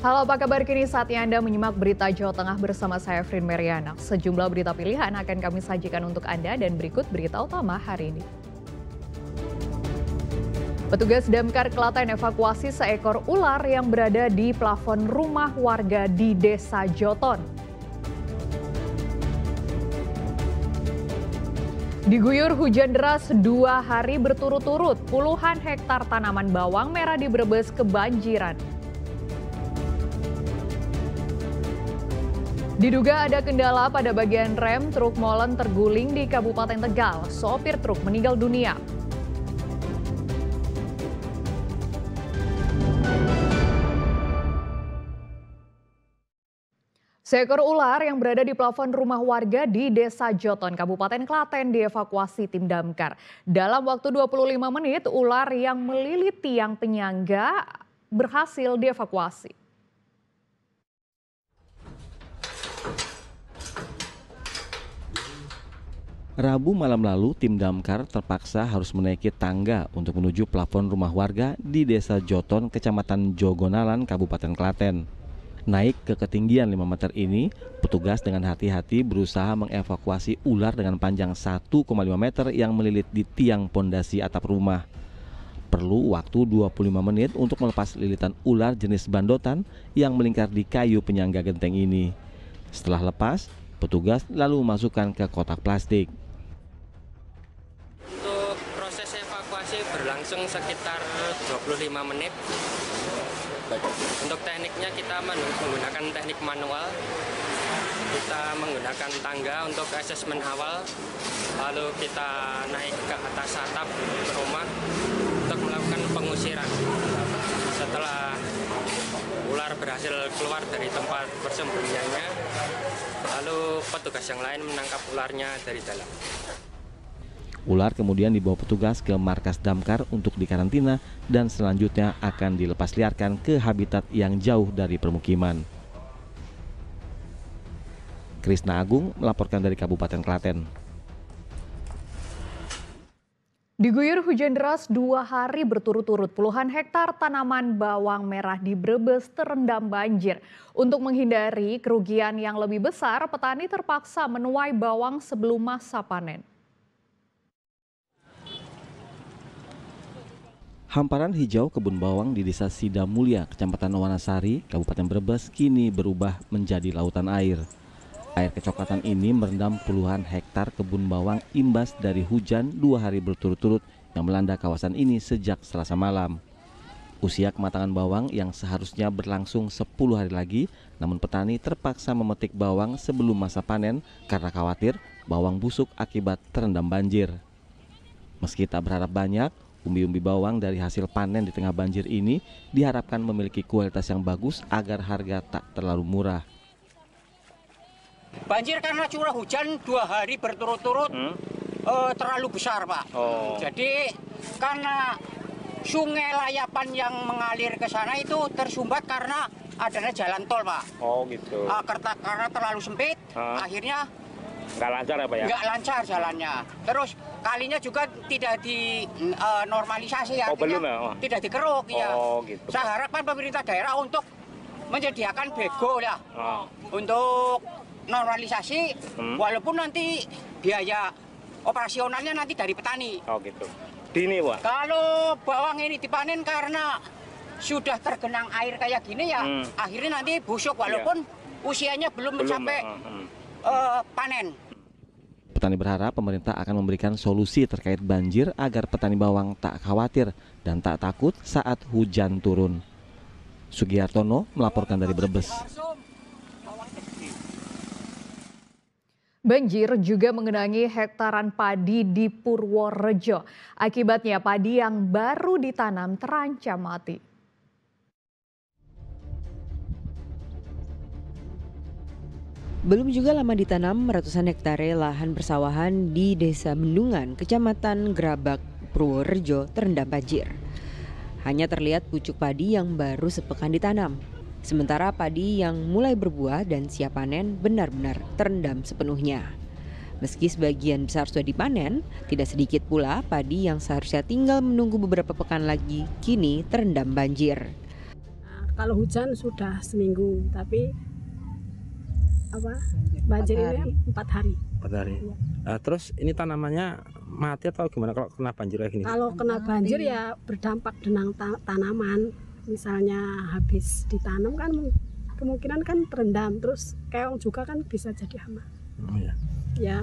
Halo, apa kabar? Kini saatnya Anda menyimak berita Jawa Tengah bersama saya, Frin Meriana. Sejumlah berita pilihan akan kami sajikan untuk Anda dan berikut berita utama hari ini. Petugas Damkar Klaten evakuasi seekor ular yang berada di plafon rumah warga di Desa Joton. Diguyur hujan deras 2 hari berturut-turut, puluhan hektar tanaman bawang merah di Brebes kebanjiran. Diduga ada kendala pada bagian rem, truk molen terguling di Kabupaten Tegal. Sopir truk meninggal dunia. Seekor ular yang berada di plafon rumah warga di Desa Joton, Kabupaten Klaten dievakuasi tim damkar. Dalam waktu 25 menit, ular yang melilit tiang penyangga berhasil dievakuasi. Rabu malam lalu, tim damkar terpaksa harus menaiki tangga untuk menuju plafon rumah warga di Desa Joton, Kecamatan Jogonalan, Kabupaten Klaten. Naik ke ketinggian 5 meter ini, petugas dengan hati-hati berusaha mengevakuasi ular dengan panjang 1,5 meter yang melilit di tiang pondasi atap rumah. Perlu waktu 25 menit untuk melepas lilitan ular jenis bandotan yang melingkar di kayu penyangga genteng ini. Setelah lepas, petugas lalu memasukkan ke kotak plastik. Untuk proses evakuasi berlangsung sekitar 25 menit. Untuk tekniknya kita menggunakan teknik manual. Kita menggunakan tangga untuk asesmen awal. Lalu kita naik ke atas atap rumah untuk melakukan pengusiran. Setelah ular berhasil keluar dari tempat persembunyiannya, lalu petugas yang lain menangkap ularnya dari dalam. Ular kemudian dibawa petugas ke markas damkar untuk dikarantina dan selanjutnya akan dilepas liarkan ke habitat yang jauh dari permukiman. Krisna Agung melaporkan dari Kabupaten Klaten. Diguyur hujan deras 2 hari berturut-turut, puluhan hektar tanaman bawang merah di Brebes terendam banjir. Untuk menghindari kerugian yang lebih besar, petani terpaksa menuai bawang sebelum masa panen. Hamparan hijau kebun bawang di Desa Sidamulya, Kecamatan Wanasari, Kabupaten Brebes kini berubah menjadi lautan air. Air kecoklatan ini merendam puluhan hektar kebun bawang imbas dari hujan 2 hari berturut-turut yang melanda kawasan ini sejak Selasa malam. Usia kematangan bawang yang seharusnya berlangsung 10 hari lagi, namun petani terpaksa memetik bawang sebelum masa panen karena khawatir bawang busuk akibat terendam banjir. Meski tak berharap banyak, umbi-umbi bawang dari hasil panen di tengah banjir ini diharapkan memiliki kualitas yang bagus agar harga tak terlalu murah. Banjir karena curah hujan 2 hari berturut-turut terlalu besar, Pak. Jadi karena sungai Layapan yang mengalir ke sana itu tersumbat karena adanya jalan tol, Pak. Oh gitu. Karena terlalu sempit, akhirnya nggak lancar apa ya? Nggak lancar jalannya. Terus kalinya juga tidak dinormalisasi, belum ya? Tidak dikeruk ya. Gitu. Saya harapkan pemerintah daerah untuk menyediakan bego ya, untuk normalisasi, walaupun nanti biaya operasionalnya nanti dari petani. Oh gitu. Dini, Pak. Kalau bawang ini dipanen karena sudah tergenang air kayak gini ya, akhirnya nanti busuk walaupun usianya belum mencapai panen. Petani berharap pemerintah akan memberikan solusi terkait banjir agar petani bawang tak khawatir dan tak takut saat hujan turun. Sugiartono melaporkan dari Brebes. Banjir juga mengenangi hektaran padi di Purworejo. Akibatnya padi yang baru ditanam terancam mati. Belum juga lama ditanam, ratusan hektare lahan persawahan di Desa Bendungan, Kecamatan Grabak, Purworejo terendam banjir. Hanya terlihat pucuk padi yang baru sepekan ditanam. Sementara padi yang mulai berbuah dan siap panen benar-benar terendam sepenuhnya. Meski sebagian besar sudah dipanen, tidak sedikit pula padi yang seharusnya tinggal menunggu beberapa pekan lagi kini terendam banjir. kalau hujan sudah seminggu, tapi banjir ini 4 hari. 4 hari. Ya. Terus ini tanamannya mati atau gimana kalau kena banjir kayak gini? Kalau kena banjir ya berdampak dengan tanaman. Misalnya habis ditanam kan kemungkinan kan terendam, terus keong juga kan bisa jadi hama. Oh, ya. Ya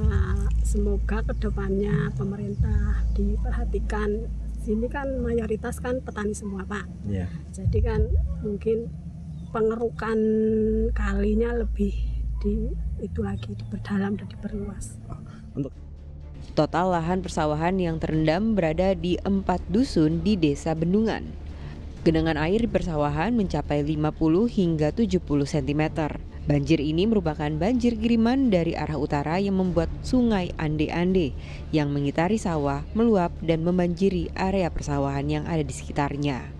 semoga kedepannya pemerintah diperhatikan. Sini kan mayoritas kan petani semua Pak. Ya. Jadi kan mungkin pengerukan kalinya lebih diperdalam dan diperluas. Untuk Total lahan persawahan yang terendam berada di 4 dusun di Desa Bendungan. Genangan air di persawahan mencapai 50 hingga 70 cm. Banjir ini merupakan banjir kiriman dari arah utara yang membuat sungai Ande-Ande yang mengitari sawah meluap dan membanjiri area persawahan yang ada di sekitarnya.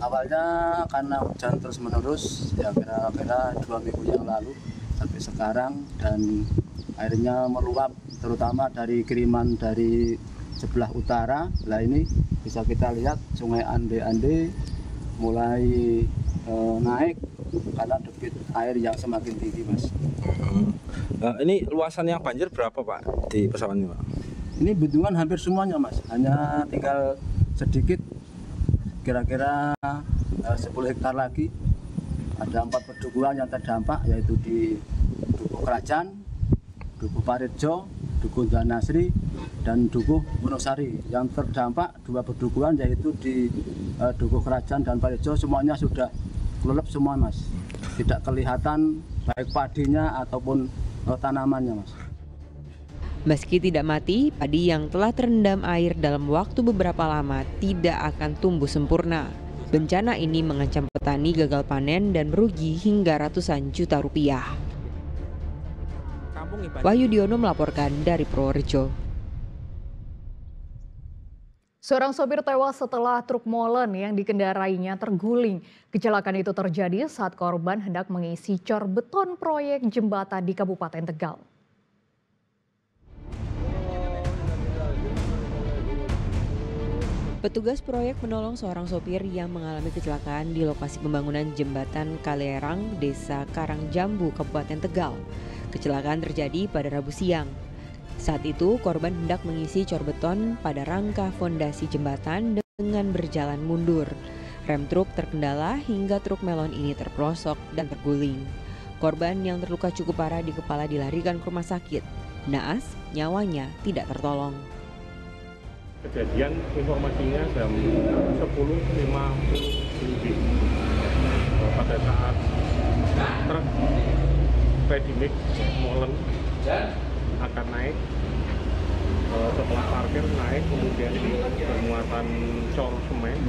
Awalnya karena hujan terus menerus ya kira-kira 2 minggu yang lalu sampai sekarang, dan airnya meluap terutama dari kiriman dari sebelah utara. Nah ini bisa kita lihat sungai Ande-Ande mulai naik karena debit air yang semakin tinggi Mas. Ini luasan yang banjir berapa Pak di persawahan ini Pak? Ini bendungan hampir semuanya Mas, hanya tinggal sedikit kira-kira 10 hektar lagi. Ada 4 pedukuhan yang terdampak, yaitu di Dukuh Kerajaan, Dukuh Parejo, Dukuh Danasri, dan Dukuh Wonosari. Yang terdampak 2 pedukuhan yaitu di Dukuh Kerajaan dan Parejo, semuanya sudah lelep semua Mas. Tidak kelihatan baik padinya ataupun tanamannya Mas. Meski tidak mati, padi yang telah terendam air dalam waktu beberapa lama tidak akan tumbuh sempurna. Bencana ini mengancam petani gagal panen dan merugi hingga ratusan juta rupiah. Wahyu Diono melaporkan dari Purworejo. Seorang sopir tewas setelah truk molen yang dikendarainya terguling. Kecelakaan itu terjadi saat korban hendak mengisi cor beton proyek jembatan di Kabupaten Tegal. Petugas proyek menolong seorang sopir yang mengalami kecelakaan di lokasi pembangunan jembatan Kalerang, Desa Karangjambu, Kabupaten Tegal. Kecelakaan terjadi pada Rabu siang. Saat itu korban hendak mengisi cor beton pada rangka fondasi jembatan dengan berjalan mundur. Rem truk terkendala hingga truk melon ini terprosok dan terguling. Korban yang terluka cukup parah di kepala dilarikan ke rumah sakit. Naas, nyawanya tidak tertolong. Kejadian informasinya jam 10.50 lebih pada saat truk ready mix molen akan naik, setelah parkir naik, kemudian bermuatan cor semen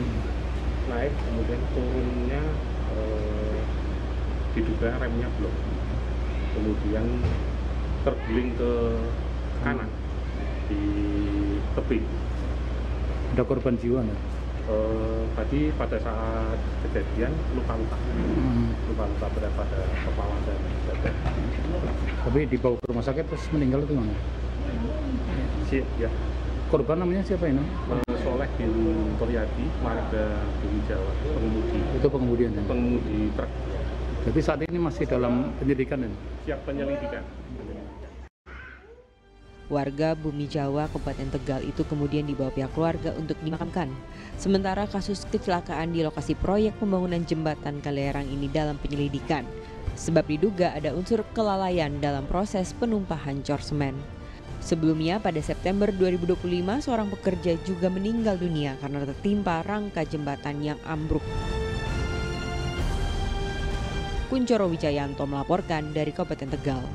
naik, kemudian turunnya diduga remnya blok, kemudian terguling ke kanan di tebing. Ada korban jiwa nggak? Tadi pada saat kejadian luka-luka berat pada kepala dan dada. Tapi dibawa ke rumah sakit terus meninggal itu mana? Ya. Korban namanya siapa ini? Soleh bin Toryadi, warga Bumi Jawa, pengemudi. Itu pengemudian kan? Pengemudi truk. Jadi saat ini masih dalam penyelidikan ini? Siap penyelidikan. Warga Bumi Jawa, Kabupaten Tegal itu kemudian dibawa pihak keluarga untuk dimakamkan. Sementara kasus kecelakaan di lokasi proyek pembangunan jembatan Kalerang ini dalam penyelidikan. Sebab diduga ada unsur kelalaian dalam proses penumpahan cor semen. Sebelumnya pada September 2025 seorang pekerja juga meninggal dunia karena tertimpa rangka jembatan yang ambruk. Kuncoro Wijayanto melaporkan dari Kabupaten Tegal.